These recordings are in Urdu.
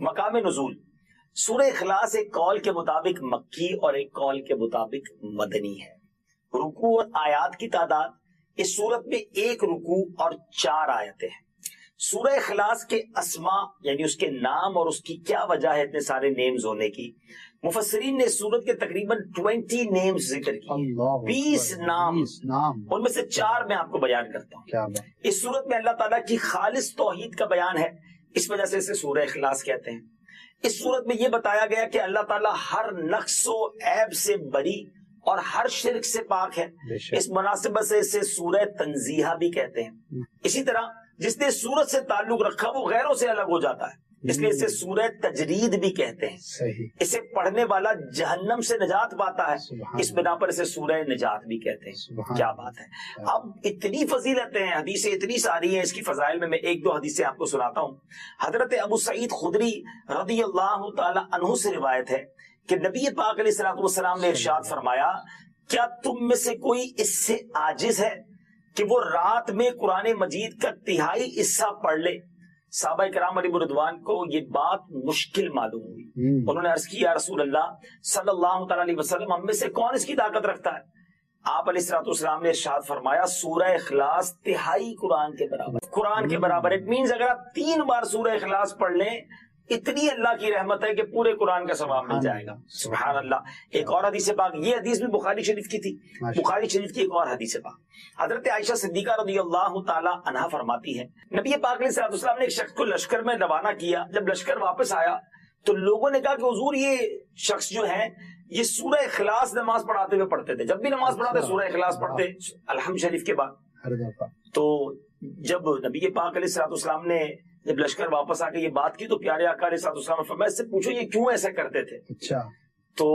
مقام نزول سورہ اخلاص ایک قول کے مطابق مکی اور ایک قول کے مطابق مدنی ہے. رکوع اور آیات کی تعداد اس سورت میں 1 رکوع اور 4 آیتیں ہیں. سورہ اخلاص کے اسماء یعنی اس کے نام اور اس کی کیا وجہ ہے اتنے سارے نیمز ہونے کی. مفسرین نے اس سورت کے تقریباً 20 نیمز ذکر کیے, 20 نام, ان میں سے 4 میں آپ کو بیان کرتا ہوں. اس سورت میں اللہ تعالیٰ کی خالص توحید کا بیان ہے, اس وجہ سے اسے سورہ اخلاص کہتے ہیں. اس سورت میں یہ بتایا گیا کہ اللہ تعالیٰ ہر نقص و عیب سے بری اور ہر شرک سے پاک ہے. اس مناسبت سے اسے سورہ تنزیہ بھی کہتے ہیں. اسی طرح جس نے سورت سے تعلق رکھا وہ غیروں سے الگ ہو جاتا ہے, اس لیے اسے سورہ تجرید بھی کہتے ہیں. اسے پڑھنے والا جہنم سے نجات پاتا ہے, اس بنا پر اسے سورہ نجات بھی کہتے ہیں. کیا بات ہے. اب اتنی فضیلتیں ہیں, حدیثیں اتنی ساری ہیں, اس کی فضائل میں 1-2 حدیثیں آپ کو سناتا ہوں. حضرت ابو سعید خدری رضی اللہ تعالی عنہ سے روایت ہے کہ نبی پاک علیہ الصلوۃ والسلام نے ارشاد فرمایا, کیا تم میں سے کوئی اس سے عاجز ہے کہ وہ رات میں قرآن مجید کا 1/3 حصہ پڑھ لے؟ صحابہ کرام علیہ رضوان کو یہ بات مشکل معلوم ہوئی. انہوں نے عرض کی, یا رسول اللہ صلی اللہ تعالی علیہ وسلم, ہم میں سے کون اس کی طاقت رکھتا ہے؟ آپ علیہ الصلوۃ والسلام نے ارشاد فرمایا, سورہ اخلاص 1/3 قرآن کے برابر. قرآن کے برابر. اٹ مینز اگر آپ 3 بار سورہ اخلاص پڑھ لیں, اتنی اللہ کی رحمت ہے کہ پورے قرآن کا ثواب مل جائے گا. سبحان اللہ. ایک اور حدیث پاک, یہ حدیث بھی بخاری شریف کی تھی, بخاری شریف کی ایک اور حدیث پاک, حضرت عائشہ صدیقہ رضی اللہ تعالی عنہا فرماتی ہے, نبی پاک علیہ الصلوۃ والسلام نے ایک شخص کو لشکر میں روانہ کیا. جب لشکر واپس آیا تو لوگوں نے کہا کہ حضور یہ شخص جو ہے یہ سورہ اخلاص نماز پڑھاتے ہوئے پڑھتے تھے, جب بھی نماز پڑھاتے سورہ اخلاص پڑھتے الحمد شریف کے بعد. تو جب نبی پاک علیہ الصلوۃ والسلام نے جب لشکر واپس آ کے یہ بات کی تو پیارے آقا علیہ الصلوۃ والسلام نے فرمایا, اس سے پوچھو یہ کیوں ایسا کرتے تھے. اچھا. تو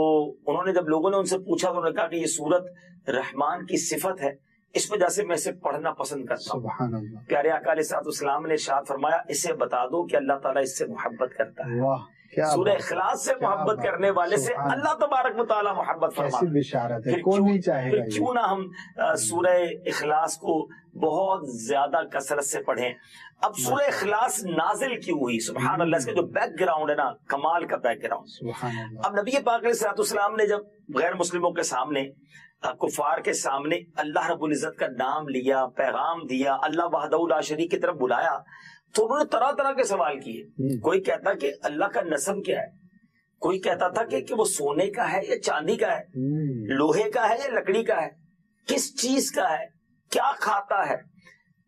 انہوں نے جب لوگوں نے ان سے پوچھا تو انہوں نے کہا کہ یہ سورت رحمان کی صفت ہے, اس وجہ سے میں اسے پڑھنا پسند کرتا ہوں. سبحان اللہ. پیارے آقا علیہ الصلوۃ والسلام نے ارشاد فرمایا, اسے بتا دو کہ اللہ تعالیٰ اس سے محبت کرتا ہے. سورہ اخلاص سے محبت کرنے والے سے اللہ تبارک و تعالیٰ محبت فرماتا ہے. پھر کیوں نہ ہم سورہ اخلاص کو بہت زیادہ کثرت سے پڑھیں. اب سورہ اخلاص نازل کیوں ہوئی؟ سبحان اللہ. اس کا جو بیک گراؤنڈ ہے نا, کمال کا بیک گراؤنڈ. اب نبی پاک علیہ الصلوۃ والسلام نے جب غیر مسلموں کے سامنے, کفار کے سامنے اللہ رب العزت کا نام لیا, پیغام دیا, اللہ وحدہ لا شریک کی طرف بلایا, تو انہوں نے طرح طرح کے سوال کیے. کوئی کہتا کہ اللہ کا نسب کیا ہے, کوئی کہتا تھا کہ وہ سونے کا ہے یا چاندی کا ہے, لوہے کا ہے یا لکڑی کا ہے, کس چیز کا ہے, کیا کھاتا ہے,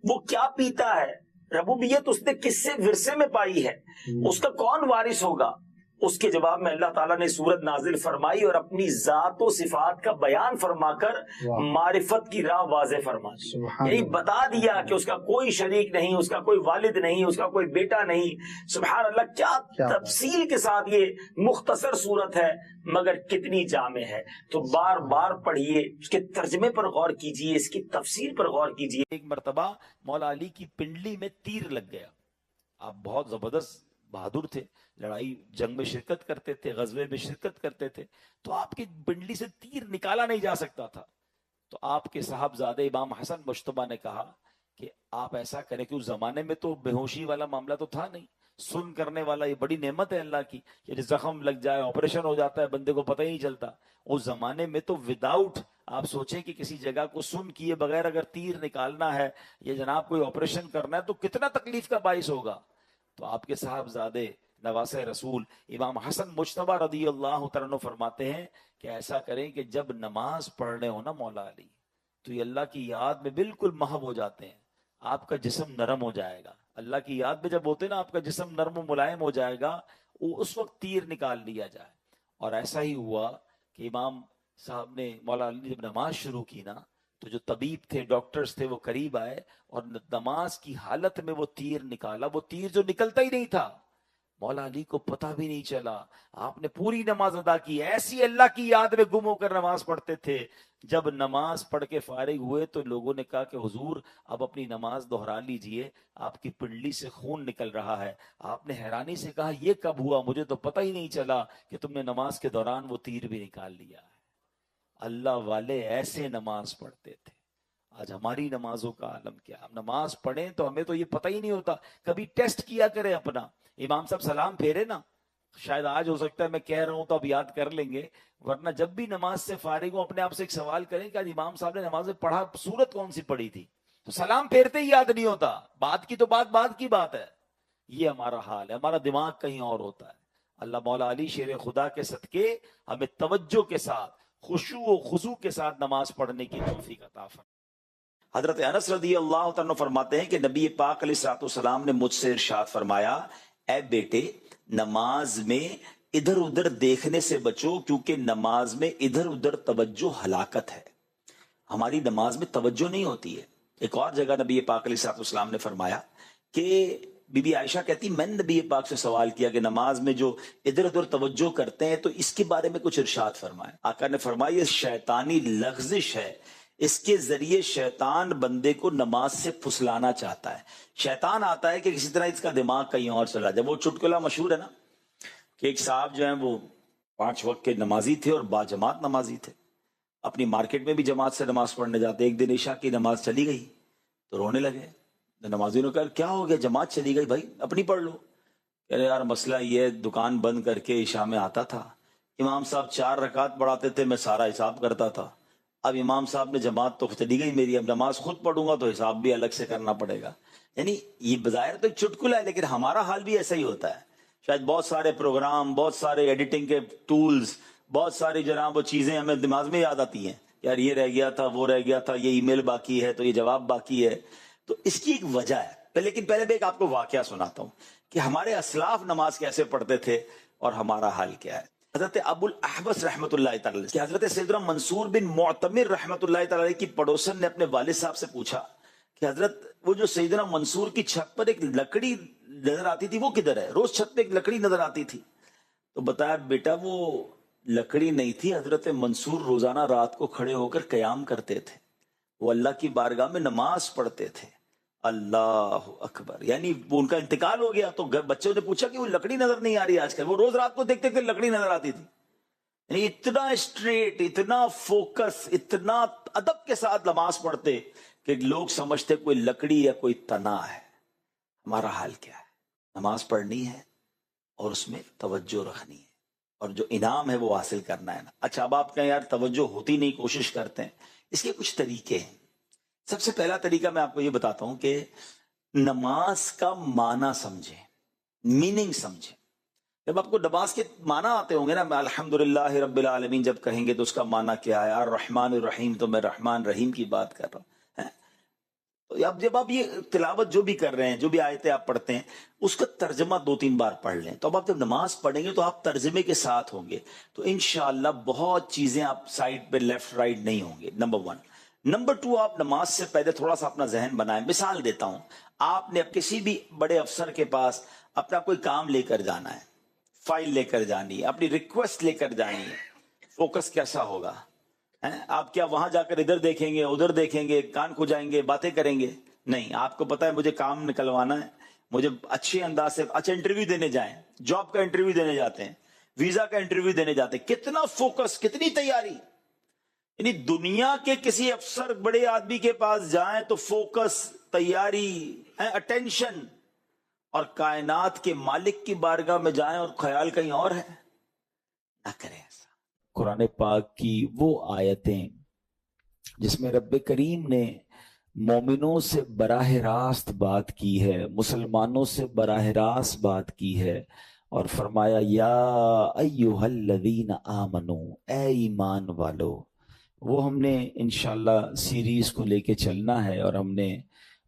وہ کیا پیتا ہے, ربوبیت اس نے کس سے ورثے میں پائی ہے, اس کا کون وارث ہوگا. اس کے جواب میں اللہ تعالیٰ نے سورت نازل فرمائی اور اپنی ذات و صفات کا بیان فرما کر معرفت کی راہ واضح فرما دی. یعنی بتا دیا کہ اس کا کوئی شریک نہیں, اس کا کوئی والد نہیں, اس کا کوئی بیٹا نہیں. سبحان اللہ. کیا تفصیل کے ساتھ یہ مختصر سورت ہے مگر کتنی جامع ہے. تو بار بار پڑھیے, اس کے ترجمے پر غور کیجیے, اس کی تفسیر پر غور کیجیے. ایک مرتبہ مولا علی کی پنڈلی میں تیر لگ گیا. آپ بہت زبردست بہادر تھے, لڑائی جنگ میں شرکت کرتے تھے, غزوے میں شرکت کرتے تھے, تو آپ کی پنڈلی سے تیر نکالا نہیں جا سکتا تھا. تو آپ کے صاحبزادے امام حسن مجتبیٰ نے کہا کہ آپ ایسا کریں کہ اس زمانے میں تو بے ہوشی والا معاملہ تو تھا نہیں, سن کرنے والا یہ بڑی نعمت ہے اللہ کی. یہ زخم لگ جائے, آپریشن ہو جاتا ہے, بندے کو پتہ ہی نہیں چلتا. اس زمانے میں تو وداؤٹ آپ سوچیں کہ کسی جگہ کو سن کیے بغیر اگر تیر نکالنا ہے یا جناب کوئی آپریشن کرنا ہے تو کتنا تکلیف کا باعث ہوگا. تو آپ کے صاحبزادے نواسہ رسول امام حسن مجتبیٰ رضی اللہ تعالیٰ فرماتے ہیں کہ ایسا کریں کہ جب نماز پڑھ رہے ہو نا مولا علی, تو یہ اللہ کی یاد میں بالکل محو ہو جاتے ہیں, آپ کا جسم نرم ہو جائے گا. اللہ کی یاد میں جب ہوتے نا آپ کا جسم نرم و ملائم ہو جائے گا, اس وقت تیر نکال لیا جائے. اور ایسا ہی ہوا کہ امام صاحب نے, مولا علی نے جب نماز شروع کی نا, تو جو طبیب تھے, ڈاکٹرز تھے, وہ قریب آئے اور نماز کی حالت میں وہ تیر نکالا. وہ تیر جو نکلتا ہی نہیں تھا, مولا علی کو پتہ بھی نہیں چلا. آپ نے پوری نماز ادا کی, ایسی اللہ کی یاد میں گم ہو کر نماز پڑھتے تھے. جب نماز پڑھ کے فارغ ہوئے تو لوگوں نے کہا کہ حضور اب اپنی نماز دہرا لیجئے, آپ کی پنڈلی سے خون نکل رہا ہے. آپ نے حیرانی سے کہا یہ کب ہوا, مجھے تو پتہ ہی نہیں چلا کہ تم نے نماز کے دوران وہ تیر بھی نکال لیا ہے. اللہ والے ایسے نماز پڑھتے تھے, آج ہماری نمازوں کا عالم کیا. ہم نماز پڑھیں تو ہمیں تو یہ پتہ ہی نہیں ہوتا. کبھی ٹیسٹ کیا کریں اپنا. امام صاحب سلام پھیرے نا, شاید آج ہو سکتا ہے میں کہہ رہا ہوں تو اب یاد کر لیں گے, ورنہ جب بھی نماز سے فارغ ہوں اپنے آپ سے ایک سوال کریں کہ آج امام صاحب نے نماز میں پڑھا سورت کون سی پڑھی تھی. تو سلام پھیرتے ہی یاد نہیں ہوتا. بات کی تو بعد کی بات ہے. یہ ہمارا حال ہے, ہمارا دماغ کہیں اور ہوتا ہے. اللہ مولا علی شیر خدا کے صدقے ہمیں توجہ کے ساتھ, خشوع و خضوع کے ساتھ نماز پڑھنے کی توفیق عطا فرمائے. حضرت انس رضی اللہ تعالیٰ فرماتے ہیں کہ نبی پاک علیہ الصلوۃ والسلام نے مجھ سے ارشاد فرمایا, اے بیٹے نماز میں ادھر ادھر دیکھنے سے بچو, کیونکہ نماز میں ادھر ادھر توجہ ہلاکت ہے. ہماری نماز میں توجہ نہیں ہوتی ہے. ایک اور جگہ نبی پاک علیہ الصلوۃ والسلام نے فرمایا کہ بی بی عائشہ کہتی میں نے نبی پاک سے سوال کیا کہ نماز میں جو ادھر ادھر توجہ کرتے ہیں تو اس کے بارے میں کچھ ارشاد فرمائے. آقا نے فرمایا یہ شیطانی لغزش ہے, اس کے ذریعے شیطان بندے کو نماز سے پھسلانا چاہتا ہے. شیطان آتا ہے کہ کسی طرح اس کا دماغ کہیں اور چلا جائے. وہ چٹکلا مشہور ہے نا کہ ایک صاحب جو ہیں وہ 5 وقت کے نمازی تھے اور باجماعت نمازی تھے, اپنی مارکیٹ میں بھی جماعت سے نماز پڑھنے جاتے. ایک دن عشاء کی نماز چلی گئی تو رونے لگے. نمازیوں نے کہا کیا ہو گیا, جماعت چلی گئی, بھائی اپنی پڑھ لو. کہہ رہے یار مسئلہ یہ, دکان بند کر کے عشاء میں آتا تھا, امام صاحب 4 رکعت پڑھاتے تھے, میں سارا حساب کرتا تھا. اب امام صاحب نے جماعت تو چلی گئی میری, اب نماز خود پڑھوں گا تو حساب بھی الگ سے کرنا پڑے گا. یعنی یہ بظاہر تو ایک چٹکلا ہے, لیکن ہمارا حال بھی ایسا ہی ہوتا ہے. شاید بہت سارے پروگرام, بہت سارے ایڈیٹنگ کے ٹولز, بہت ساری جناب وہ چیزیں ہمیں دماغ میں یاد آتی ہیں, یار یہ رہ گیا تھا, وہ رہ گیا تھا, یہ ای میل باقی ہے تو یہ جواب باقی ہے. تو اس کی ایک وجہ ہے. لیکن پہلے میں ایک آپ کو واقعہ سناتا ہوں کہ ہمارے اسلاف نماز کیسے پڑھتے تھے اور ہمارا حال کیا ہے. حضرت ابو الاحوص رحمۃ اللہ تعالی کہ حضرت سیدنا منصور بن معتمر رحمۃ اللہ تعالی کی پڑوسن نے اپنے والد صاحب سے پوچھا کہ حضرت وہ جو سیدنا منصور کی چھت پر ایک لکڑی نظر آتی تھی وہ کدھر ہے؟ روز چھت پہ ایک لکڑی نظر آتی تھی. تو بتایا بیٹا وہ لکڑی نہیں تھی, حضرت منصور روزانہ رات کو کھڑے ہو کر قیام کرتے تھے, وہ اللہ کی بارگاہ میں نماز پڑھتے تھے. اللہ اکبر. یعنی ان کا انتقال ہو گیا تو بچوں نے پوچھا کہ وہ لکڑی نظر نہیں آ رہی آج کل, وہ روز رات کو دیکھتے تھے لکڑی نظر آتی تھی. یعنی اتنا اسٹریٹ, اتنا فوکس, اتنا ادب کے ساتھ نماز پڑھتے کہ لوگ سمجھتے کوئی لکڑی یا کوئی تنا ہے. ہمارا حال کیا ہے؟ نماز پڑھنی ہے اور اس میں توجہ رکھنی ہے اور جو انعام ہے وہ حاصل کرنا ہے نا. اچھا اب آپ کہیں یار توجہ ہوتی نہیں, کوشش کرتے ہیں. اس کے کچھ طریقے ہیں. سب سے پہلا طریقہ میں آپ کو یہ بتاتا ہوں کہ نماز کا معنی سمجھیں, میننگ سمجھیں. جب آپ کو نماز کے معنی آتے ہوں گے نا, الحمدللہ رب العالمین جب کہیں گے تو اس کا معنی کیا ہے, الرحمن الرحیم, تو میں رحمان رحیم کی بات کر رہا ہوں. تو اب جب آپ یہ تلاوت جو بھی کر رہے ہیں, جو بھی آیتیں آپ پڑھتے ہیں, اس کا ترجمہ 2-3 بار پڑھ لیں. تو اب آپ جب نماز پڑھیں گے تو آپ ترجمے کے ساتھ ہوں گے, تو انشاءاللہ بہت چیزیں آپ سائڈ پہ لیفٹ رائٹ نہیں ہوں گے. نمبر 1. نمبر 2, آپ نماز سے پہلے تھوڑا سا اپنا ذہن بنائیں. مثال دیتا ہوں, آپ نے اب کسی بھی بڑے افسر کے پاس اپنا کوئی کام لے کر جانا ہے, فائل لے کر جانی ہے, اپنی ریکویسٹ لے کر جانی ہے. فوکس کیسا ہوگا؟ آپ کیا وہاں جا کر ادھر دیکھیں گے, ادھر دیکھیں گے, کان کھجائیں گے, باتیں کریں گے؟ نہیں, آپ کو پتا ہے مجھے کام نکلوانا ہے, مجھے اچھے انداز سے. اچھا انٹرویو دینے جائیں, جاب کا انٹرویو دینے جاتے ہیں, ویزا کا انٹرویو دینے جاتے ہیں, کتنا فوکس, کتنی تیاری. یعنی دنیا کے کسی افسر بڑے آدمی کے پاس جائیں تو فوکس, تیاری, اٹینشن. اور کائنات کے مالک کی بارگاہ میں جائیں اور خیال کہیں اور ہے. نہ کریں ایسا. قرآن پاک کی وہ آیتیں جس میں رب کریم نے مومنوں سے براہ راست بات کی ہے, مسلمانوں سے براہ راست بات کی ہے, اور فرمایا یا ایھا الذین آمنو, اے ایمان والو. وہ ہم نے انشاءاللہ سیریز کو لے کے چلنا ہے, اور ہم نے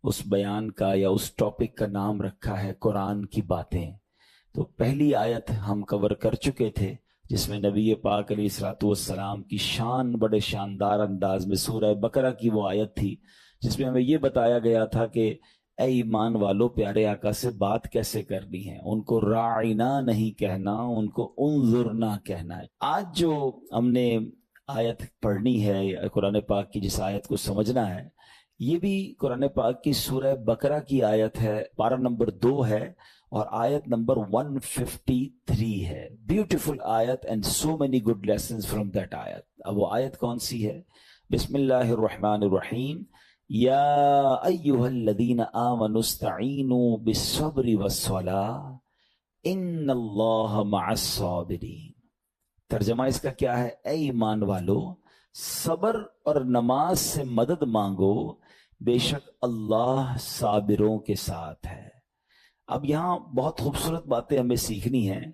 اس بیان کا یا اس ٹاپک کا نام رکھا ہے قرآن کی باتیں. تو پہلی آیت ہم کور کر چکے تھے جس میں نبی پاک علیہ الصلوۃ والسلام کی شان بڑے شاندار انداز میں, سورہ بقرہ کی وہ آیت تھی جس میں ہمیں یہ بتایا گیا تھا کہ اے ایمان والو, پیارے آقا سے بات کیسے کرنی ہے. ان کو راعنا نہیں کہنا, ان کو انظرنا کہنا ہے. آج جو ہم نے آیت پڑھنی ہے قرآن پاک کی, جس آیت کو سمجھنا ہے, یہ بھی قرآن پاک کی سورہ بقرہ کی آیت ہے, پارہ نمبر 2 ہے اور آیت نمبر 153 ہے. بیوٹیفل آیت and so many good lessons from that آیت. اب وہ آیت کون سی ہے؟ بسم اللہ الرحمن الرحیم. یا ایھا الذین آمنوا استعینوا بالصبر والصلاۃ ان اللہ مع الصابرین. ترجمہ اس کا کیا ہے؟ اے ایمان والو، صبر اور نماز سے مدد مانگو، بے شک اللہ صابروں کے ساتھ ہے. اب یہاں بہت خوبصورت باتیں ہمیں سیکھنی ہیں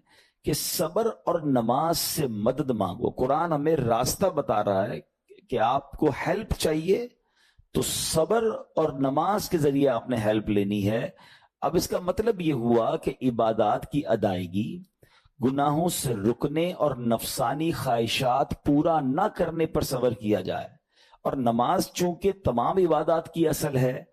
کہ صبر اور نماز سے مدد مانگو. قرآن ہمیں راستہ بتا رہا ہے کہ آپ کو ہیلپ چاہیے تو صبر اور نماز کے ذریعے آپ نے ہیلپ لینی ہے. اب اس کا مطلب یہ ہوا کہ عبادات کی ادائیگی، گناہوں سے رکنے اور نفسانی خواہشات پورا نہ کرنے پر صبر کیا جائے. اور نماز چونکہ تمام عبادات کی اصل ہے،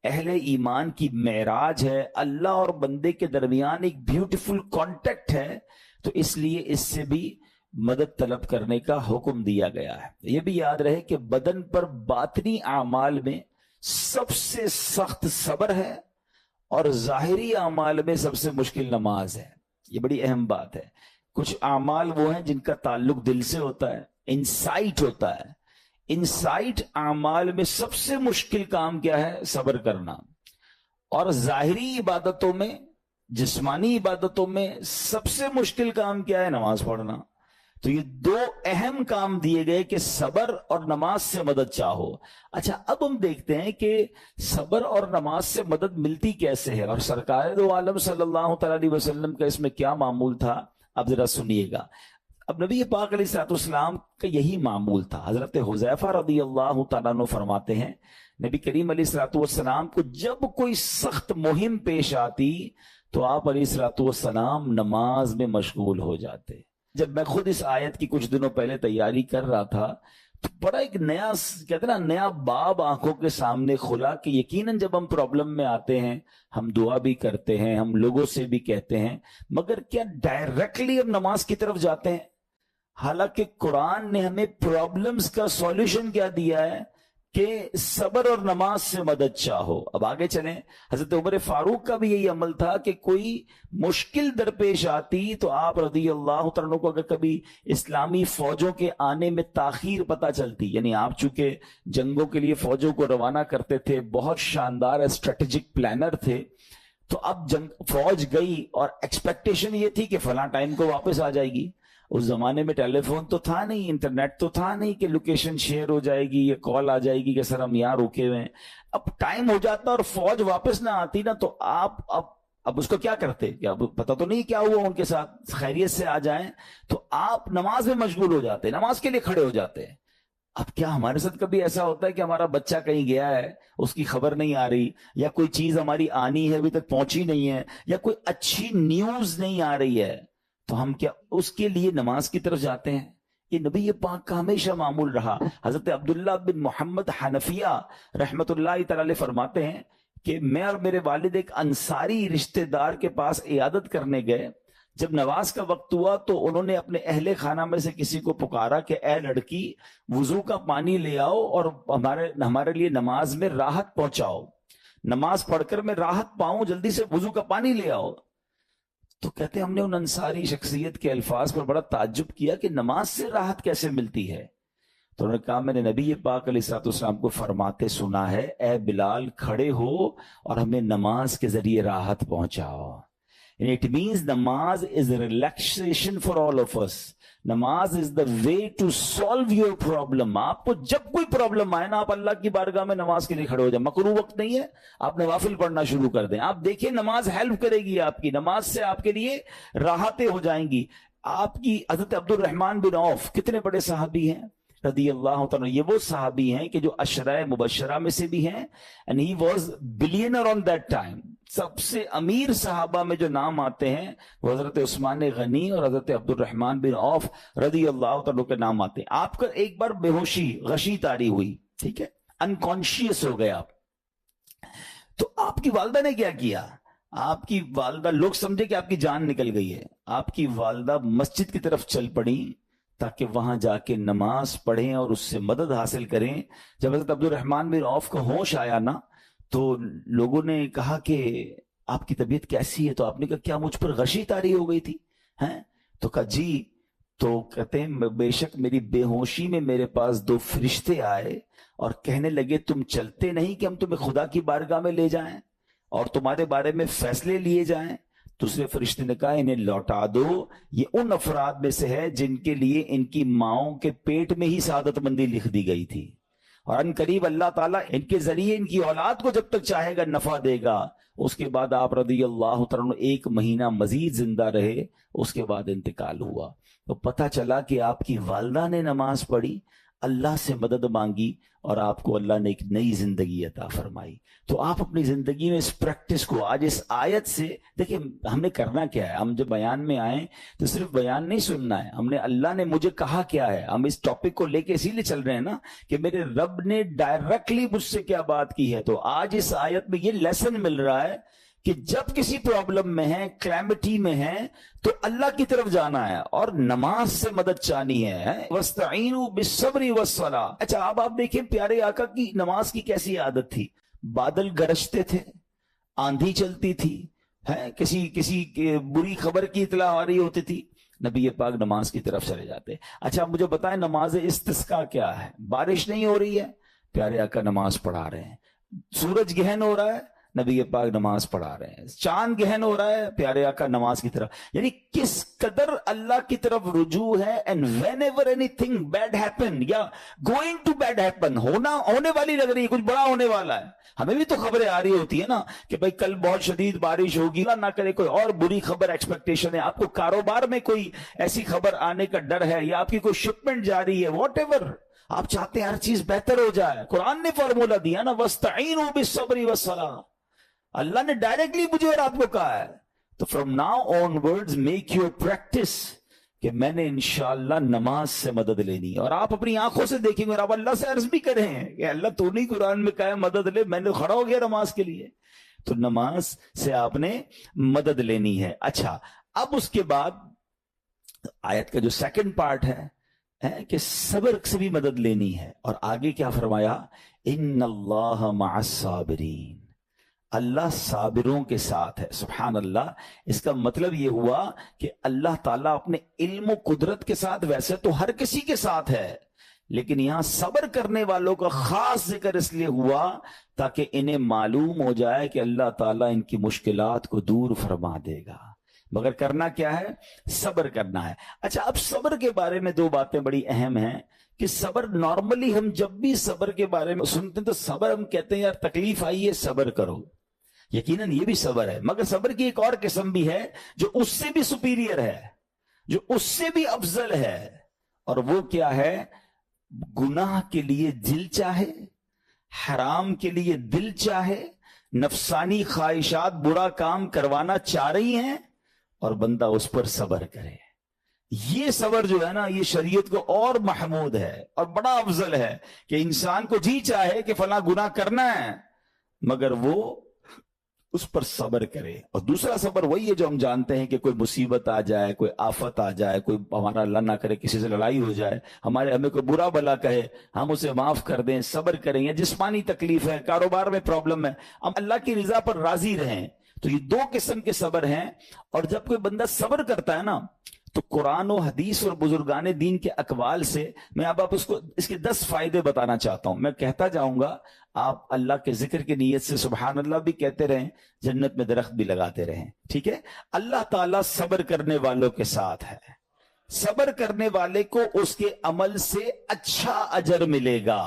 اہل ایمان کی معراج ہے، اللہ اور بندے کے درمیان ایک بیوٹیفل کانٹیکٹ ہے، تو اس لیے اس سے بھی مدد طلب کرنے کا حکم دیا گیا ہے. یہ بھی یاد رہے کہ بدن پر باطنی اعمال میں سب سے سخت صبر ہے اور ظاہری اعمال میں سب سے مشکل نماز ہے. یہ بڑی اہم بات ہے. کچھ اعمال وہ ہیں جن کا تعلق دل سے ہوتا ہے، انسائٹ ہوتا ہے. انسائٹ اعمال میں سب سے مشکل کام کیا ہے؟ صبر کرنا. اور ظاہری عبادتوں میں، جسمانی عبادتوں میں سب سے مشکل کام کیا ہے؟ نماز پڑھنا. تو یہ دو اہم کام دیے گئے کہ صبر اور نماز سے مدد چاہو. اچھا، اب ہم دیکھتے ہیں کہ صبر اور نماز سے مدد ملتی کیسے ہے، اور سرکار دو عالم صلی اللہ تعالی علیہ وسلم کا اس میں کیا معمول تھا. اب ذرا سنیے گا. اب نبی پاک علیہ الصلوۃ والسلام کا یہی معمول تھا. حضرت حذیفہ رضی اللہ تعالیٰ عنہ فرماتے ہیں نبی کریم علیہ الصلوۃ والسلام کو جب کوئی سخت مہم پیش آتی تو آپ علیہ الصلوۃ والسلام نماز میں مشغول ہو جاتے. جب میں خود اس آیت کی کچھ دنوں پہلے تیاری کر رہا تھا تو بڑا ایک نیا، کہتے ہیں نا، نیا باب آنکھوں کے سامنے کھلا کہ یقیناً جب ہم پرابلم میں آتے ہیں ہم دعا بھی کرتے ہیں، ہم لوگوں سے بھی کہتے ہیں، مگر کیا ڈائریکٹلی ہم نماز کی طرف جاتے ہیں؟ حالانکہ قرآن نے ہمیں پرابلمز کا سولوشن کیا دیا ہے کہ صبر اور نماز سے مدد چاہو. اب آگے چلیں. حضرت عمر فاروق کا بھی یہی عمل تھا کہ کوئی مشکل درپیش آتی تو آپ رضی اللہ عنہ کو اگر کبھی اسلامی فوجوں کے آنے میں تاخیر پتہ چلتی، یعنی آپ چونکہ جنگوں کے لیے فوجوں کو روانہ کرتے تھے، بہت شاندار اسٹریٹجک پلانر تھے، تو اب فوج گئی اور ایکسپیکٹیشن یہ تھی کہ فلاں ٹائم کو واپس آ جائے گی. اس زمانے میں ٹیلی فون تو تھا نہیں، انٹرنیٹ تو تھا نہیں کہ لوکیشن شیئر ہو جائے گی یا کال آ جائے گی کہ سر ہم یہاں رکے ہوئے ہیں. اب ٹائم ہو جاتا اور فوج واپس نہ آتی نا، تو آپ اب اس کو کیا کرتے؟ کیا پتہ تو نہیں کیا ہوا ان کے ساتھ، خیریت سے آ جائیں، تو آپ نماز میں مشغول ہو جاتے، نماز کے لیے کھڑے ہو جاتے. اب کیا ہمارے ساتھ کبھی ایسا ہوتا ہے کہ ہمارا بچہ کہیں گیا ہے، اس کی خبر نہیں آ رہی، یا کوئی چیز ہماری آنی ہے ابھی تک پہنچی نہیں ہے، یا کوئی اچھی نیوز نہیں آ رہی ہے، تو ہم کیا اس کے لیے نماز کی طرف جاتے ہیں؟ یہ نبی پاک کا ہمیشہ معمول رہا. حضرت عبداللہ بن محمد حنفیہ رحمت اللہ تعالی علیہ فرماتے ہیں کہ میں اور میرے والد ایک انصاری رشتہ دار کے پاس عیادت کرنے گئے. جب نماز کا وقت ہوا تو انہوں نے اپنے اہل خانہ میں سے کسی کو پکارا کہ اے لڑکی، وضو کا پانی لے آؤ اور ہمارے لیے نماز میں راحت پہنچاؤ، نماز پڑھ کر میں راحت پاؤں، جلدی سے وضو کا پانی لے آؤ. تو کہتے ہیں ہم نے ان انصاری شخصیت کے الفاظ پر بڑا تعجب کیا کہ نماز سے راحت کیسے ملتی ہے. تو انہوں نے کہا میں نے نبی پاک علیہ الصلوۃ والسلام کو فرماتے سنا ہے، اے بلال کھڑے ہو اور ہمیں نماز کے ذریعے راحت پہنچاؤ. It means نماز is a relaxation for all of us. نماز is the way to solve your problem. آپ کو جب کوئی پرابلم آئے نا، آپ اللہ کی بارگاہ میں نماز کے لیے کھڑے ہو جائیں. مکروہ وقت نہیں ہے، آپ نوافل پڑھنا شروع کر دیں. آپ دیکھیں نماز ہیلپ کرے گی آپ کی، نماز سے آپ کے لیے راحتیں ہو جائیں گی. آپ کی حضرت عبد الرحمن بن عوف کتنے بڑے صحابی ہیں رضی اللہ تعالیٰ. یہ وہ صحابی ہیں کہ جو عشرہ مبشرہ میں سے بھی ہیں. and he was billionaire on that time. سب سے امیر صحابہ میں جو نام آتے ہیں وہ حضرت عثمان غنی اور حضرت عبد الرحمن بن عوف رضی اللہ تعالیٰ کے نام آتے ہیں. آپ کا ایک بار بے ہوشی، غشی طاری ہوئی، ٹھیک ہے، انکانشیس ہو گئے آپ. تو آپ کی والدہ نے کیا کیا؟ آپ کی والدہ، لوگ سمجھے کہ آپ کی جان نکل گئی ہے، آپ کی والدہ مسجد کی طرف چل پڑی تاکہ وہاں جا کے نماز پڑھیں اور اس سے مدد حاصل کریں. جب حضرت عبد الرحمن بن عوف کو ہوش آیا نا، تو لوگوں نے کہا کہ آپ کی طبیعت کیسی ہے؟ تو آپ نے کہا کیا مجھ پر غشی طاری ہو گئی تھی ہیں؟ تو کہا جی. تو کہتے ہیں بے شک میری بے ہوشی میں میرے پاس 2 فرشتے آئے اور کہنے لگے تم چلتے نہیں کہ ہم تمہیں خدا کی بارگاہ میں لے جائیں اور تمہارے بارے میں فیصلے لیے جائیں؟ دوسرے فرشتے نے کہا انہیں لوٹا دو، یہ ان افراد میں سے ہے جن کے لیے ان کی ماؤں کے پیٹ میں ہی سعادت مندی لکھ دی گئی تھی، اور ان قریب اللہ تعالیٰ ان کے ذریعے ان کی اولاد کو جب تک چاہے گا نفع دے گا۔ اس کے بعد آپ رضی اللہ تعالیٰ عنہ 1 مہینہ مزید زندہ رہے، اس کے بعد انتقال ہوا۔ تو پتہ چلا کہ آپ کی والدہ نے نماز پڑھی، اللہ سے مدد مانگی، اور آپ کو اللہ نے ایک نئی زندگی عطا فرمائی۔ تو آپ اپنی زندگی میں اس پریکٹس کو آج اس آیت سے دیکھیں، ہم نے کرنا کیا ہے؟ ہم جب بیان میں آئیں تو صرف بیان نہیں سننا ہے، ہم نے اللہ نے مجھے کہا کیا ہے، ہم اس ٹاپک کو لے کے اسی لیے چل رہے ہیں نا کہ میرے رب نے ڈائریکٹلی مجھ سے کیا بات کی ہے۔ تو آج اس آیت میں یہ لیسن مل رہا ہے کہ جب کسی پرابلم میں ہیں، کلیمٹی میں ہیں، تو اللہ کی طرف جانا ہے اور نماز سے مدد چاہنی ہے۔ وَاسْتَعِينُوا بِالصَّبْرِ وَالصَّلَاةِ۔ اچھا اب آپ دیکھیں پیارے آقا کی نماز کی کیسی عادت تھی۔ بادل گرجتے تھے، آندھی چلتی تھی، کسی بری خبر کی اطلاع آ رہی ہوتی تھی، نبی پاک نماز کی طرف چلے جاتے۔ اچھا مجھے بتائیں نماز استسقاء کیا ہے؟ بارش نہیں ہو رہی ہے، پیارے آقا نماز پڑھا رہے ہیں۔ سورج گہن ہو رہا ہے، نبی پاک نماز پڑھا رہے ہیں۔ چاند گہن ہو رہا ہے، پیارے آقا نماز کی طرف۔ یعنی کس قدر اللہ کی طرف رجوع ہے۔ and whenever anything bad happen یا going to bad happen، ہونے والی لگ رہی ہے، کچھ بڑا ہونے والا ہے، ہمیں بھی تو خبریں آ رہی ہوتی ہے نا کہ بھائی کل بہت شدید بارش ہوگی، اللہ نہ کرے کوئی اور بری خبر ایکسپیکٹیشن ہے، آپ کو کاروبار میں کوئی ایسی خبر آنے کا ڈر ہے، یا آپ کی کوئی شپمنٹ جاری ہے، واٹ ایور آپ چاہتے ہیں ہر چیز بہتر ہو جائے۔ قرآن نے فارمولا دیا نا وَاسْتَعِينُوا بِالصَّبْرِ وَالصَّلَاةِ، اللہ نے ڈائریکٹلی مجھے اور آپ کو کہا ہے۔ تو from now on words make your practice کہ میں نے انشاءاللہ نماز سے مدد لینی ہے، اور آپ اپنی آنکھوں سے دیکھیں گے اور آپ اللہ سے عرض بھی کریں کہ اللہ تو نہیں قرآن میں کہا ہے مدد لے، میں نے کھڑا ہو گیا نماز کے لیے۔ تو نماز سے آپ نے مدد لینی ہے۔ اچھا اب اس کے بعد آیت کا جو سیکنڈ پارٹ ہے کہ صبر سے بھی مدد لینی ہے، اور آگے کیا فرمایا؟ ان اللہ مع الصابرین، اللہ صابروں کے ساتھ ہے۔ سبحان اللہ، اس کا مطلب یہ ہوا کہ اللہ تعالیٰ اپنے علم و قدرت کے ساتھ ویسے تو ہر کسی کے ساتھ ہے، لیکن یہاں صبر کرنے والوں کا خاص ذکر اس لیے ہوا تاکہ انہیں معلوم ہو جائے کہ اللہ تعالیٰ ان کی مشکلات کو دور فرما دے گا۔ مگر کرنا کیا ہے؟ صبر کرنا ہے۔ اچھا اب صبر کے بارے میں 2 باتیں بڑی اہم ہیں کہ صبر نارملی ہم جب بھی صبر کے بارے میں سنتے ہیں تو صبر ہم کہتے ہیں یار تکلیف آئی ہے صبر کرو، یقیناً یہ بھی صبر ہے، مگر صبر کی ایک اور قسم بھی ہے جو اس سے بھی سپیریئر ہے، جو اس سے بھی افضل ہے، اور وہ کیا ہے؟ گناہ کے لیے دل چاہے، حرام کے لیے دل چاہے، نفسانی خواہشات برا کام کروانا چاہ رہی ہیں اور بندہ اس پر صبر کرے۔ یہ صبر جو ہے نا یہ شریعت کو اور محمود ہے اور بڑا افضل ہے کہ انسان کو جی چاہے کہ فلاں گناہ کرنا ہے مگر وہ اس پر صبر کرے۔ اور دوسرا صبر وہی ہے جو ہم جانتے ہیں کہ کوئی مصیبت آ جائے، کوئی آفت آ جائے، کوئی ہمارا اللہ نہ کرے کسی سے لڑائی ہو جائے، ہمیں کوئی برا بلا کہے، ہم اسے معاف کر دیں، صبر کریں، یا جسمانی تکلیف ہے، کاروبار میں پرابلم ہے، ہم اللہ کی رضا پر راضی رہیں۔ تو یہ 2 قسم کے صبر ہیں، اور جب کوئی بندہ صبر کرتا ہے نا تو قرآن و حدیث اور بزرگان دین کے اقوال سے میں اب آپ اس کے 10 فائدے بتانا چاہتا ہوں۔ میں کہتا جاؤں گا، آپ اللہ کے ذکر کی نیت سے سبحان اللہ بھی کہتے رہیں، جنت میں درخت بھی لگاتے رہیں، ٹھیک ہے؟ اللہ تعالیٰ صبر کرنے والوں کے ساتھ ہے۔ صبر کرنے والے کو اس کے عمل سے اچھا اجر ملے گا،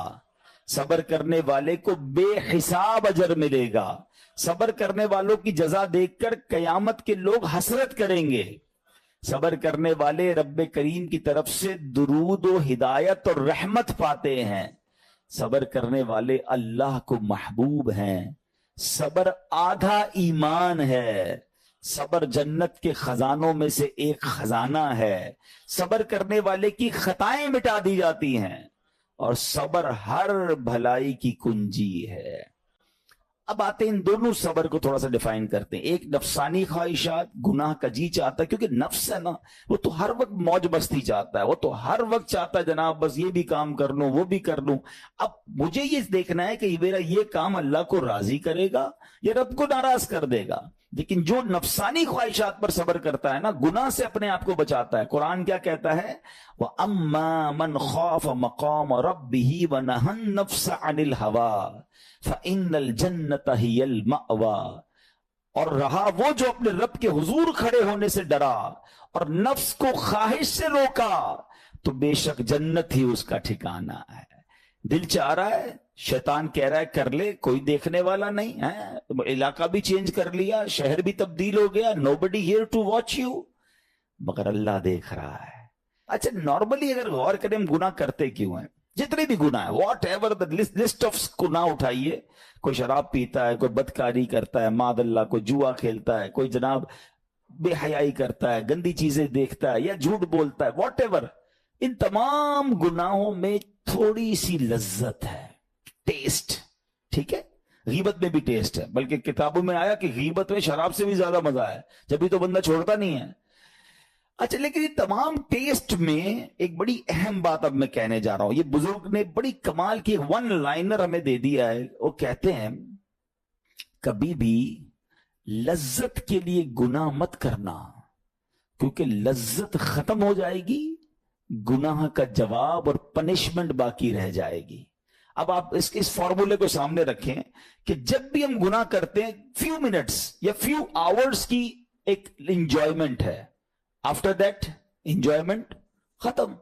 صبر کرنے والے کو بے حساب اجر ملے گا، صبر کرنے والوں کی جزا دیکھ کر قیامت کے لوگ حسرت کریں گے، صبر کرنے والے رب کریم کی طرف سے درود و ہدایت اور رحمت پاتے ہیں، صبر کرنے والے اللہ کو محبوب ہیں، صبر آدھا ایمان ہے، صبر جنت کے خزانوں میں سے ایک خزانہ ہے، صبر کرنے والے کی خطائیں مٹا دی جاتی ہیں، اور صبر ہر بھلائی کی کنجی ہے۔ اب آتے ہیں ان دونوں صبر کو تھوڑا سا ڈیفائن کرتے ہیں۔ ایک نفسانی خواہشات، گناہ کا جی چاہتا ہے، کیونکہ نفس ہے نا وہ تو ہر وقت موج مستی چاہتا ہے، وہ تو ہر وقت چاہتا ہے جناب بس یہ بھی کام کر لوں وہ بھی کر لوں۔ اب مجھے یہ دیکھنا ہے کہ میرا یہ کام اللہ کو راضی کرے گا یا رب کو ناراض کر دے گا۔ لیکن جو نفسانی خواہشات پر صبر کرتا ہے نا، گناہ سے اپنے آپ کو بچاتا ہے. قرآن کیا کہتا ہے؟ وَأَمَّا مَنْ خَافَ مَقَامَ رَبِّهِ وَنَهَى النَّفْسَ عَنِ الْهَوَىٰ فَإِنَّ الْجَنَّةَ هِيَ الْمَأْوَىٰ. اور رہا وہ جو اپنے رب کے حضور کھڑے ہونے سے ڈرا اور نفس کو خواہش سے روکا تو بے شک جنت ہی اس کا ٹھکانہ ہے. دل چاہ رہا ہے، شیطان کہہ رہا ہے کر لے، کوئی دیکھنے والا نہیں ہے، علاقہ بھی چینج کر لیا، شہر بھی تبدیل ہو گیا، nobody here to watch you، مگر اللہ دیکھ رہا ہے. اچھا نارملی اگر غور کریں ہم گناہ کرتے کیوں ہیں؟ جتنے بھی گناہ ہیں، what ever the list of گناہ اٹھائیے، کوئی شراب پیتا ہے، کوئی بدکاری کرتا ہے، معاذ اللہ، کوئی جوا کھیلتا ہے، کوئی جناب بے حیائی کرتا ہے، گندی چیزیں دیکھتا ہے یا جھوٹ بولتا ہے، واٹ ایور، ان تمام گناہوں میں تھوڑی سی لذت ہے، ٹیسٹ. ٹھیک ہے، غیبت میں بھی ٹیسٹ ہے، بلکہ کتابوں میں آیا کہ غیبت میں شراب سے بھی زیادہ مزہ ہے، جبھی تو بندہ چھوڑتا نہیں ہے. اچھا لیکن یہ تمام ٹیسٹ میں ایک بڑی اہم بات اب میں کہنے جا رہا ہوں. یہ بزرگ نے بڑی کمال کی ون لائنر ہمیں دے دیا ہے. وہ کہتے ہیں کبھی بھی لذت کے لیے گناہ مت کرنا، کیونکہ لذت ختم ہو جائے گی، گناہ کا جواب اور پنشمنٹ باقی رہ جائے گی. اب آپ اس فارمولے کو سامنے رکھیں کہ جب بھی ہم گناہ کرتے ہیں فیو منٹس یا فیو آورز کی ایک انجوائمنٹ ہے، آفٹر دیٹ انجوائمنٹ ختم،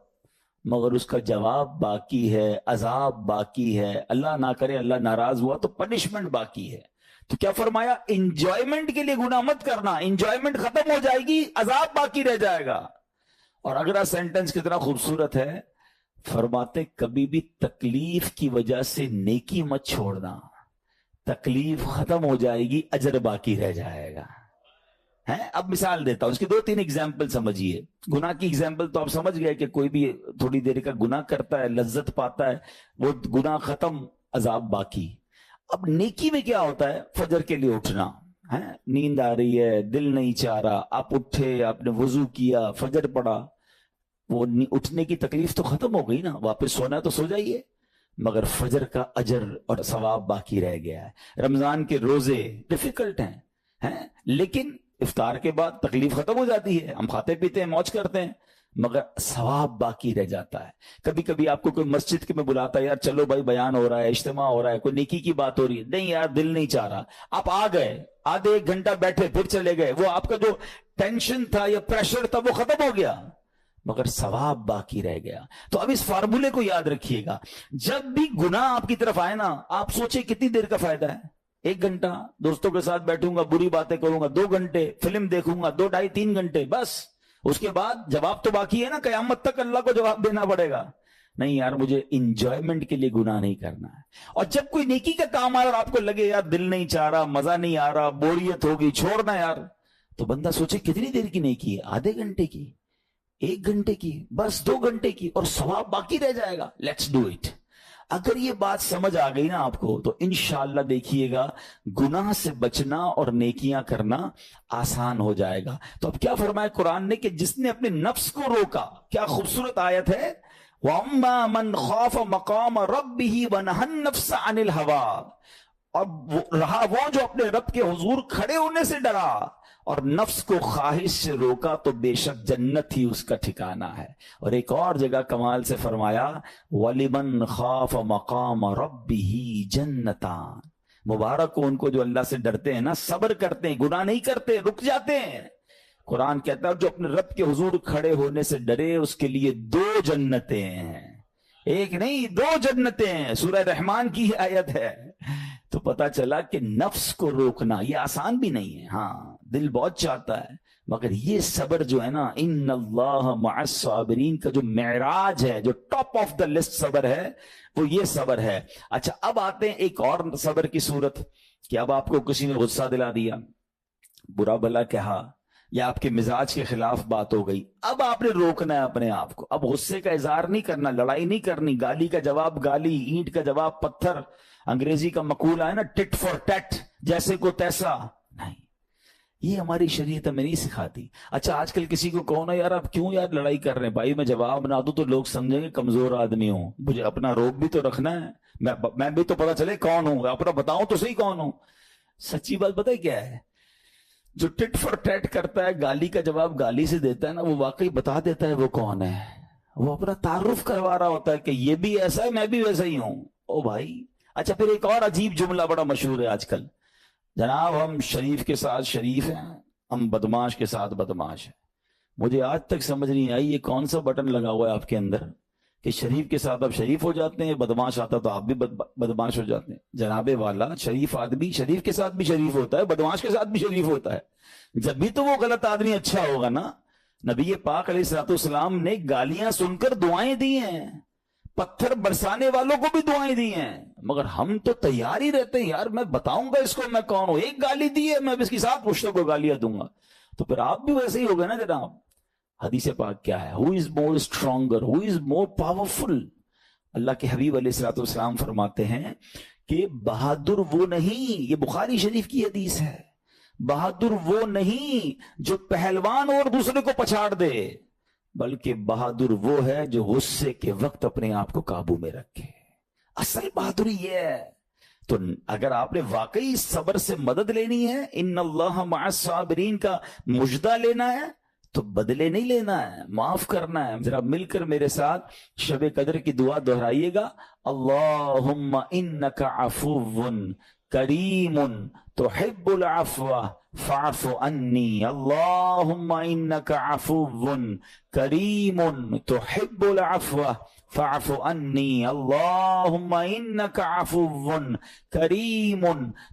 مگر اس کا جواب باقی ہے، عذاب باقی ہے، اللہ نہ کرے اللہ ناراض ہوا تو پنشمنٹ باقی ہے. تو کیا فرمایا؟ انجوائمنٹ کے لیے گناہ مت کرنا، انجوائمنٹ ختم ہو جائے گی، عذاب باقی رہ جائے گا. اور اگلا سینٹنس کتنا خوبصورت ہے، فرماتے کبھی بھی تکلیف کی وجہ سے نیکی مت چھوڑنا، تکلیف ختم ہو جائے گی، اجر باقی رہ جائے گا. اب مثال دیتا ہوں، اس کی 2-3 ایگزامپل سمجھیے. گناہ کی ایگزامپل تو آپ سمجھ گئے کہ کوئی بھی تھوڑی دیر کا گناہ کرتا ہے، لذت پاتا ہے، وہ گناہ ختم، عذاب باقی. اب نیکی میں کیا ہوتا ہے؟ فجر کے لیے اٹھنا، نیند آ رہی ہے، دل نہیں چاہ رہا، آپ اٹھے، آپ نے وضو کیا، فجر پڑا، وہ اٹھنے کی تکلیف تو ختم ہو گئی نا، واپس سونا تو سو جائیے، مگر فجر کا اجر اور ثواب باقی رہ گیا ہے. رمضان کے روزے ڈیفیکلٹ ہیں لیکن افطار کے بعد تکلیف ختم ہو جاتی ہے، ہم کھاتے پیتے ہیں، موج کرتے ہیں، مگر ثواب باقی رہ جاتا ہے. کبھی کبھی آپ کو کوئی مسجد کے میں بلاتا ہے، یار چلو بھائی بیان ہو رہا ہے، اجتماع ہو رہا ہے، کوئی نیکی کی بات ہو رہی ہے، نہیں یار دل نہیں چاہ رہا، آپ آ گئے، آدھے 1 گھنٹہ بیٹھے پھر چلے گئے، وہ آپ کا جو ٹینشن تھا یا پریشر تھا وہ ختم ہو گیا، مگر ثواب باقی رہ گیا. تو اب اس فارمولے کو یاد رکھیے گا، جب بھی گناہ آپ کی طرف آئے نا، آپ سوچیں کتنی دیر کا فائدہ ہے. 1 گھنٹہ دوستوں کے ساتھ بیٹھوں گا، بری باتیں کروں گا، 2 گھنٹے فلم دیکھوں گا، 2 ڈھائی 3 گھنٹے، بس اس کے بعد جواب تو باقی ہے نا، قیامت تک اللہ کو جواب دینا پڑے گا. نہیں یار مجھے انجوائمنٹ کے لیے گناہ نہیں کرنا ہے. اور جب کوئی نیکی کا کام آئے اور آپ کو لگے یار دل نہیں چاہ رہا، مزہ نہیں آ رہا، بوریت ہوگی، چھوڑنا یار، تو بندہ سوچے کتنی دیر کی نیکی ہے، آدھے گھنٹے کی، 1 گھنٹے کی، بس 2 گھنٹے کی، اور ثواب باقی رہ جائے گا. Let's do it. اگر یہ بات سمجھ آ گئی نا آپ کو تو انشاءاللہ دیکھیے گا گناہ سے بچنا اور نیکیاں کرنا آسان ہو جائے گا. تو اب کیا فرمایا قرآن نے کہ جس نے اپنے نفس کو روکا، کیا خوبصورت آیت ہے، وَأَمَّا مَنْ خَافَ مَقَامَ رَبِّهِ وَنَهَى النَّفْسَ عَنِ الْهَوَىٰ. اور رہا وہ جو اپنے رب کے حضور کھڑے ہونے سے ڈرا اور نفس کو خواہش سے روکا تو بے شک جنت ہی اس کا ٹھکانہ ہے. اور ایک اور جگہ کمال سے فرمایا وَلِمَنْ خَافَ مَقَامَ رَبِّهِ جَنَّتَانِ. مبارک ہو ان کو جو اللہ سے ڈرتے ہیں نا، صبر کرتے ہیں، گناہ نہیں کرتے، رک جاتے ہیں. قرآن کہتا ہے جو اپنے رب کے حضور کھڑے ہونے سے ڈرے اس کے لیے 2 جنتیں ہیں، 1 نہیں 2 جنتیں ہیں. سورہ رحمان کی آیت ہے. تو پتا چلا کہ نفس کو روکنا یہ آسان بھی نہیں ہے. ہاں دل بہت چاہتا ہے، مگر یہ صبر جو ہے نا، ان اللہ مع الصابرین کا جو معراج ہے، جو ٹاپ آف دا لسٹ صبر ہے، وہ یہ صبر ہے. اچھا اب آتے ہیں ایک اور صبر کی صورت کہ اب آپ کو کسی نے غصہ دلا دیا، برا بھلا کہا، یا آپ کے مزاج کے خلاف بات ہو گئی، اب آپ نے روکنا ہے اپنے آپ کو. اب غصے کا اظہار نہیں کرنا، لڑائی نہیں کرنی، گالی کا جواب گالی، اینٹ کا جواب پتھر، انگریزی کا مقولہ ہے نا ٹٹ فور ٹیٹ، جیسے کو تیسا نہیں، یہ ہماری شریعت ہمیں نہیں سکھاتی. اچھا آج کل کسی کو کہو نا یار آپ کیوں یار لڑائی کر رہے ہیں، بھائی میں جواب نہ دوں تو لوگ سمجھیں گے کمزور آدمی ہوں، مجھے اپنا روب بھی تو رکھنا ہے، میں بھی تو پتا چلے کون ہوں، اپنا بتاؤں تو صحیح کون ہوں. سچی بات پتہ ہے کیا ہے، جو ٹٹ فور ٹیٹ کرتا ہے، گالی کا جواب گالی سے دیتا ہے نا، وہ واقعی بتا دیتا ہے وہ کون ہے. وہ اپنا تعارف کروا رہا ہوتا ہے کہ یہ بھی ایسا ہے، میں بھی ویسا ہی ہوں. او بھائی. اچھا پھر ایک اور عجیب جملہ بڑا مشہور ہے آج کل، جناب ہم شریف کے ساتھ شریف ہیں، ہم بدماش کے ساتھ بدماش ہیں. مجھے آج تک سمجھ نہیں آئی یہ کون سا بٹن لگا ہوا ہے آپ کے اندر کہ شریف کے ساتھ آپ شریف ہو جاتے ہیں، بدماش آتا تو آپ بھی بدماش ہو جاتے ہیں. جناب والا، شریف آدمی شریف کے ساتھ بھی شریف ہوتا ہے، بدماش کے ساتھ بھی شریف ہوتا ہے. جب بھی تو وہ غلط آدمی اچھا ہوگا نا. نبی پاک علیہ الصلوۃ والسلام نے گالیاں سن کر دعائیں دی ہیں، پتھر برسانے والوں کو بھی دعائیں دی ہیں، مگر ہم تو تیار ہی رہتے ہیں یار میں بتاؤں گا اس کو میں کون ہوں. ایک گالی دی ہے میں اس کی 7 پشتوں کو گالیاں دوں گا. تو پھر آپ بھی ویسے ہی ہو گئے نا جناب. حدیث پاک کیا ہے؟ ہو از مور اسٹرانگر، ہو از مور پاورفل. اللہ کے حبیب علیہ الصلوۃ والسلام فرماتے ہیں کہ بہادر وہ نہیں، یہ بخاری شریف کی حدیث ہے، بہادر وہ نہیں جو پہلوان اور دوسرے کو پچھاڑ دے، بلکہ بہادر وہ ہے جو غصے کے وقت اپنے آپ کو قابو میں رکھے. اصل بہادری یہ ہے. تو اگر آپ نے واقعی صبر سے مدد لینی ہے، ان اللہ مع الصابرین کا مجدہ لینا ہے، تو بدلے نہیں لینا ہے، معاف کرنا ہے. ذرا مل کر میرے ساتھ شب قدر کی دعا دہرائیے گا. اللہم انک عفو کریم تحب العفو فاعف عنی. اللہم انک عفو کریم تحب العفو فاعف عنی. اللہم انک عفو کریم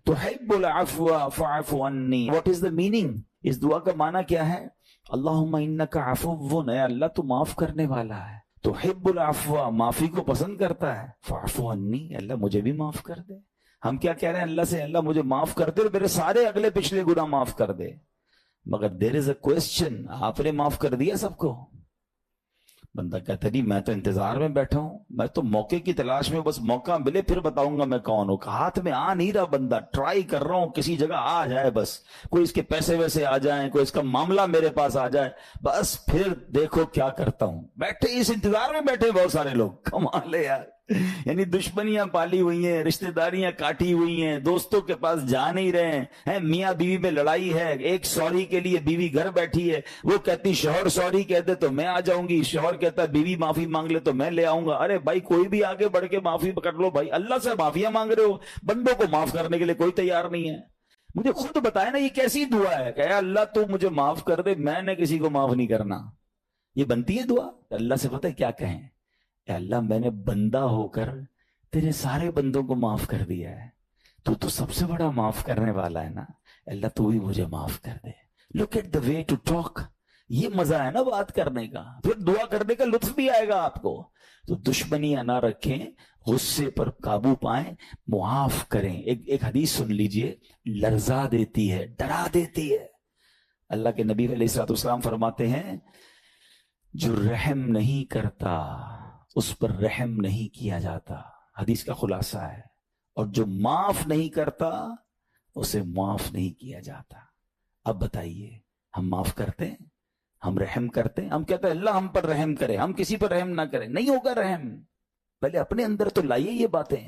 تحب العفو فاعف عنی. What is the meaning؟ اس دعا کا معنی کیا ہے؟ اللہم انک عفو، اے اللہ تو معاف کرنے والا ہے، تحب العفو معافی کو پسند کرتا ہے، فاعف عنی اللہ مجھے بھی معاف کر دے. ہم کیا کہہ رہے ہیں اللہ سے؟ اللہ مجھے معاف کر دے، میرے سارے اگلے پچھلے گناہ معاف کر دے. مگر دیر از اے کوسچن، آپ نے معاف کر دیا سب کو؟ بندہ کہتا نہیں میں تو انتظار میں بیٹھا ہوں، میں تو موقع کی تلاش میں، بس موقع ملے پھر بتاؤں گا میں کون ہوں. ہاتھ میں آ نہیں رہا بندہ، ٹرائی کر رہا ہوں کسی جگہ آ جائے، بس کوئی اس کے پیسے ویسے آ جائیں، کوئی اس کا معاملہ میرے پاس آ جائے، بس پھر دیکھو کیا کرتا ہوں. بیٹھے اس انتظار میں بیٹھے بہت سارے لوگ. کمال ہے یار. یعنی دشمنیاں پالی ہوئی ہیں، رشتہ داریاں کاٹی ہوئی ہیں، دوستوں کے پاس جا نہیں رہے ہیں، میاں بیوی میں لڑائی ہے، ایک سوری کے لیے بیوی گھر بیٹھی ہے، وہ کہتی شوہر سوری کہتے تو میں آ جاؤں گی، شوہر کہتا بیوی معافی مانگ لے تو میں لے آؤں گا. ارے بھائی کوئی بھی آگے بڑھ کے معافی کر لو بھائی. اللہ سے معافیاں مانگ رہے ہو، بندوں کو معاف کرنے کے لیے کوئی تیار نہیں ہے. مجھے خود بتائے نا یہ کیسی دعا ہے کہ اے اللہ تو مجھے معاف کر دے، میں نے کسی کو معاف نہیں کرنا. یہ بنتی ہے دعا؟ اللہ سے پتہ ہے کیا کہیں؟ اے اللہ میں نے بندہ ہو کر تیرے سارے بندوں کو معاف کر دیا ہے، تو سب سے بڑا معاف کرنے والا ہے نا. اللہ تو بھی مجھے معاف کر دے. Look at the way to talk. یہ مزہ ہے نا بات کرنے کا، پھر دعا کرنے کا لطف بھی آئے گا آپ کو. تو دشمنیاں نہ رکھیں، غصے پر قابو پائیں، معاف کریں. ایک حدیث سن لیجئے، لرزا دیتی ہے، ڈرا دیتی ہے. اللہ کے نبی علیہ الصلوۃ والسلام فرماتے ہیں جو رحم نہیں کرتا اس پر رحم نہیں کیا جاتا. حدیث کا خلاصہ ہے. اور جو معاف نہیں کرتا اسے معاف نہیں کیا جاتا. اب بتائیے ہم معاف کرتے ہیں؟ ہم رحم کرتے ہیں؟ ہم کہتے ہیں اللہ ہم پر رحم کرے، ہم کسی پر رحم نہ کریں. نہیں ہوگا رحم. پہلے اپنے اندر تو لائیے یہ باتیں.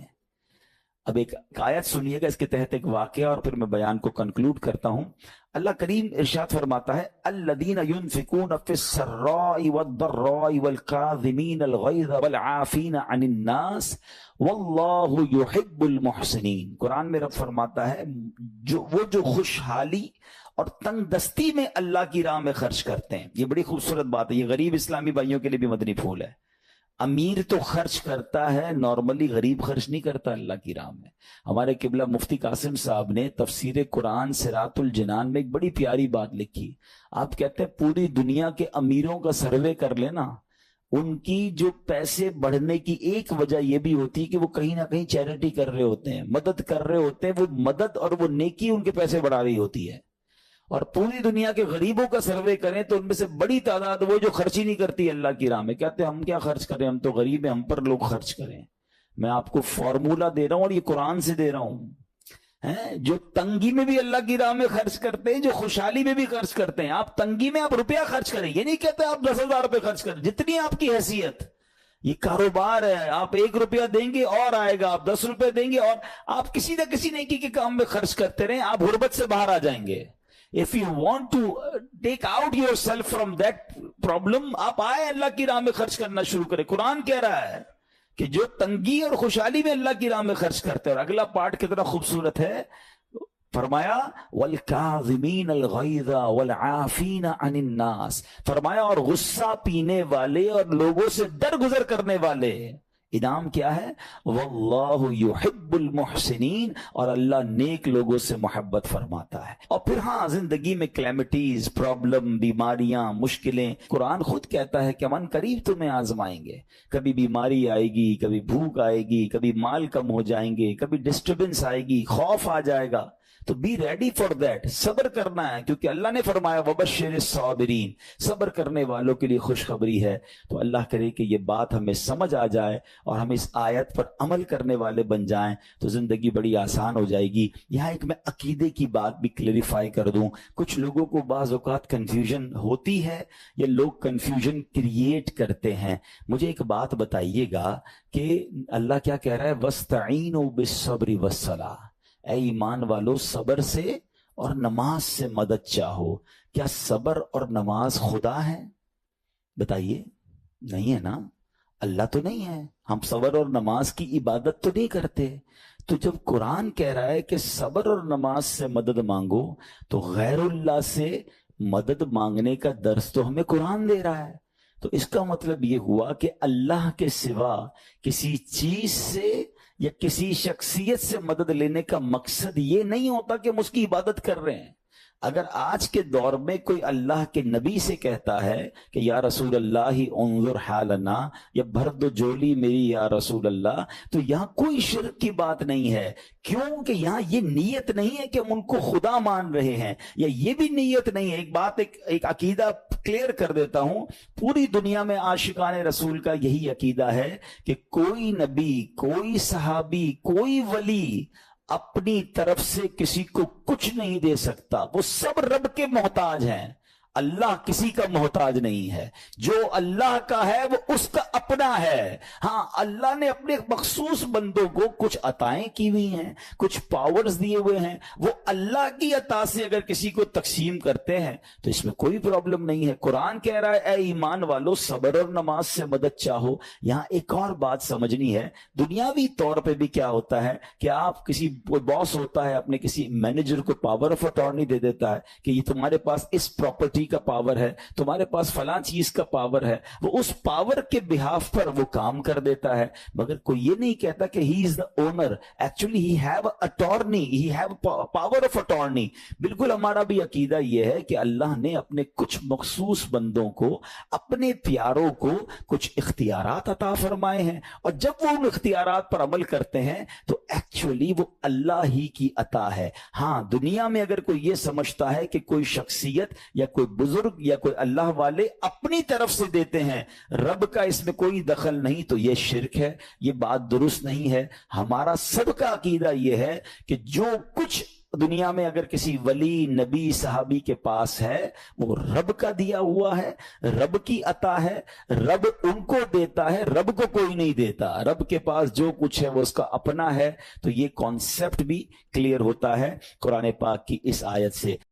اب ایک آیت سنیے گا، اس کے تحت ایک واقعہ، اور پھر میں بیان کو کنکلوڈ کرتا ہوں. اللہ کریم ارشاد فرماتا ہے الذین ينفقون فی السراء والضراء والکاظمین الغیظ والعافین عن الناس واللہ یحب المحسنین. قرآن میں رب فرماتا ہے جو خوشحالی اور تنگ دستی میں اللہ کی راہ میں خرچ کرتے ہیں. یہ بڑی خوبصورت بات ہے. یہ غریب اسلامی بھائیوں کے لیے بھی مدنی پھول ہے. امیر تو خرچ کرتا ہے نارملی، غریب خرچ نہیں کرتا اللہ کی راہ میں. ہمارے قبلہ مفتی قاسم صاحب نے تفسیر قرآن صراط الجنان میں ایک بڑی پیاری بات لکھی. آپ کہتے ہیں پوری دنیا کے امیروں کا سروے کر لینا، ان کی جو پیسے بڑھنے کی ایک وجہ یہ بھی ہوتی ہے کہ وہ کہیں نہ کہیں چیریٹی کر رہے ہوتے ہیں، مدد کر رہے ہوتے ہیں. وہ مدد اور وہ نیکی ان کے پیسے بڑھا رہی ہوتی ہے. اور پوری دنیا کے غریبوں کا سروے کریں تو ان میں سے بڑی تعداد وہ جو خرچ ہی نہیں کرتی اللہ کی راہ میں. کہتے ہیں ہم کیا خرچ کریں، ہم تو غریب ہیں، ہم پر لوگ خرچ کریں. میں آپ کو فارمولا دے رہا ہوں اور یہ قرآن سے دے رہا ہوں. جو تنگی میں بھی اللہ کی راہ میں خرچ کرتے ہیں، جو خوشحالی میں بھی خرچ کرتے ہیں. آپ تنگی میں آپ روپیہ خرچ کریں، یہ نہیں کہتے آپ 10,000 روپے خرچ کریں، جتنی آپ کی حیثیت. یہ کاروبار ہے، آپ 1 روپیہ دیں گے اور آئے گا، آپ 10 روپے دیں گے اور آپ کسی نہ کسی نیکی کے کام میں خرچ کرتے رہیں. آپ غربت سے باہر آ جائیں گے. If you want to take out yourself from that problem, آپ آئے اللہ کی راہ میں خرچ کرنا شروع کریں. قرآن کہہ رہا ہے کہ جو تنگی اور خوشحالی میں اللہ کی راہ میں خرچ کرتے ہیں. اور اگلا پارٹ کتنا خوبصورت ہے, فرمایا وَالْكَاظِمِينَ الْغَيْظَ وَالْعَافِينَ عَنِ النَّاسِ, فرمایا اور غصہ پینے والے اور لوگوں سے درگزر کرنے والے. انعام کیا ہے؟ واللہ یحب المحسنین, اور اللہ نیک لوگوں سے محبت فرماتا ہے. اور پھر ہاں زندگی میں کلیمٹیز, پرابلم, بیماریاں, مشکلیں, قرآن خود کہتا ہے کہ من قریب تمہیں آزمائیں گے. کبھی بیماری آئے گی, کبھی بھوک آئے گی, کبھی مال کم ہو جائیں گے, کبھی ڈسٹربنس آئے گی, خوف آ جائے گا. تو بی ریڈی فار دیٹ, صبر کرنا ہے, کیونکہ اللہ نے فرمایا وبشر الصابرین, صبر کرنے والوں کے لیے خوشخبری ہے. تو اللہ کرے کہ یہ بات ہمیں سمجھ آ جائے اور ہم اس آیت پر عمل کرنے والے بن جائیں تو زندگی بڑی آسان ہو جائے گی. یہاں ایک میں عقیدے کی بات بھی کلیریفائی کر دوں. کچھ لوگوں کو بعض اوقات کنفیوژن ہوتی ہے یا لوگ کنفیوژن کریٹ کرتے ہیں. مجھے ایک بات بتائیے گا کہ اللہ کیا کہہ رہا ہے, وَاسْتَعِينُوا بِالصَّبْرِ وَالصَّلَاةِ, اے ایمان والو صبر سے اور نماز سے مدد چاہو. کیا صبر اور نماز خدا ہے؟ بتائیے. نہیں ہے نا, اللہ تو نہیں ہے. ہم صبر اور نماز کی عبادت تو نہیں کرتے. تو جب قرآن کہہ رہا ہے کہ صبر اور نماز سے مدد مانگو, تو غیر اللہ سے مدد مانگنے کا درس تو ہمیں قرآن دے رہا ہے. تو اس کا مطلب یہ ہوا کہ اللہ کے سوا کسی چیز سے یا کسی شخصیت سے مدد لینے کا مقصد یہ نہیں ہوتا کہ ہم اس کی عبادت کر رہے ہیں. اگر آج کے دور میں کوئی اللہ کے نبی سے کہتا ہے کہ یا رسول اللہ انظر حالنا, یا بھر دو جولی میری یا رسول اللہ, تو یہاں کوئی شرک کی بات نہیں ہے. کیوں کہ یہاں یہ نیت نہیں ہے کہ ہم ان کو خدا مان رہے ہیں, یا یہ بھی نیت نہیں ہے. ایک بات, ایک عقیدہ کلیئر کر دیتا ہوں. پوری دنیا میں عاشقان رسول کا یہی عقیدہ ہے کہ کوئی نبی, کوئی صحابی, کوئی ولی اپنی طرف سے کسی کو کچھ نہیں دے سکتا. وہ سب رب کے محتاج ہیں. اللہ کسی کا محتاج نہیں ہے. جو اللہ کا ہے وہ اس کا اپنا ہے. ہاں, اللہ نے اپنے مخصوص بندوں کو کچھ عطائیں کی ہوئی ہیں, کچھ پاورز دیے ہوئے ہیں. وہ اللہ کی عطا سے اگر کسی کو تقسیم کرتے ہیں تو اس میں کوئی پرابلم نہیں ہے. قرآن کہہ رہا ہے اے ایمان والو صبر اور نماز سے مدد چاہو. یہاں ایک اور بات سمجھنی ہے. دنیاوی طور پہ بھی کیا ہوتا ہے کہ آپ کسی باس ہوتا ہے, اپنے کسی مینیجر کو پاور آف اٹارنی دے دیتا ہے کہ یہ تمہارے پاس اس پراپرٹی کا پاور ہے, تمہارے پاس فلاں چیز کا پاور ہے. وہ اس پاور کے بہاف پر وہ کام کر دیتا ہے, مگر کوئی یہ نہیں کہتا کہ he is the owner. Actually he have attorney, he have power of attorney. بالکل ہمارا بھی عقیدہ یہ ہے کہ اللہ نے اپنے کچھ مخصوص بندوں کو, اپنے پیاروں کو کچھ اختیارات عطا فرمائے ہیں, اور جب وہ ان اختیارات پر عمل کرتے ہیں تو ایکچولی وہ اللہ ہی کی عطا ہے. ہاں, دنیا میں اگر کوئی یہ سمجھتا ہے کہ کوئی شخصیت یا کوئی بزرگ یا کوئی اللہ والے اپنی طرف سے دیتے ہیں, رب کا اس میں کوئی دخل نہیں, تو یہ شرک ہے. یہ بات درست نہیں ہے. ہمارا سب کا عقیدہ یہ ہے کہ جو کچھ دنیا میں اگر کسی ولی, نبی, صحابی کے پاس ہے وہ رب کا دیا ہوا ہے, رب کی عطا ہے. رب ان کو دیتا ہے, رب کو کوئی نہیں دیتا. رب کے پاس جو کچھ ہے وہ اس کا اپنا ہے. تو یہ کانسیپٹ بھی کلیئر ہوتا ہے قرآن پاک کی اس آیت سے.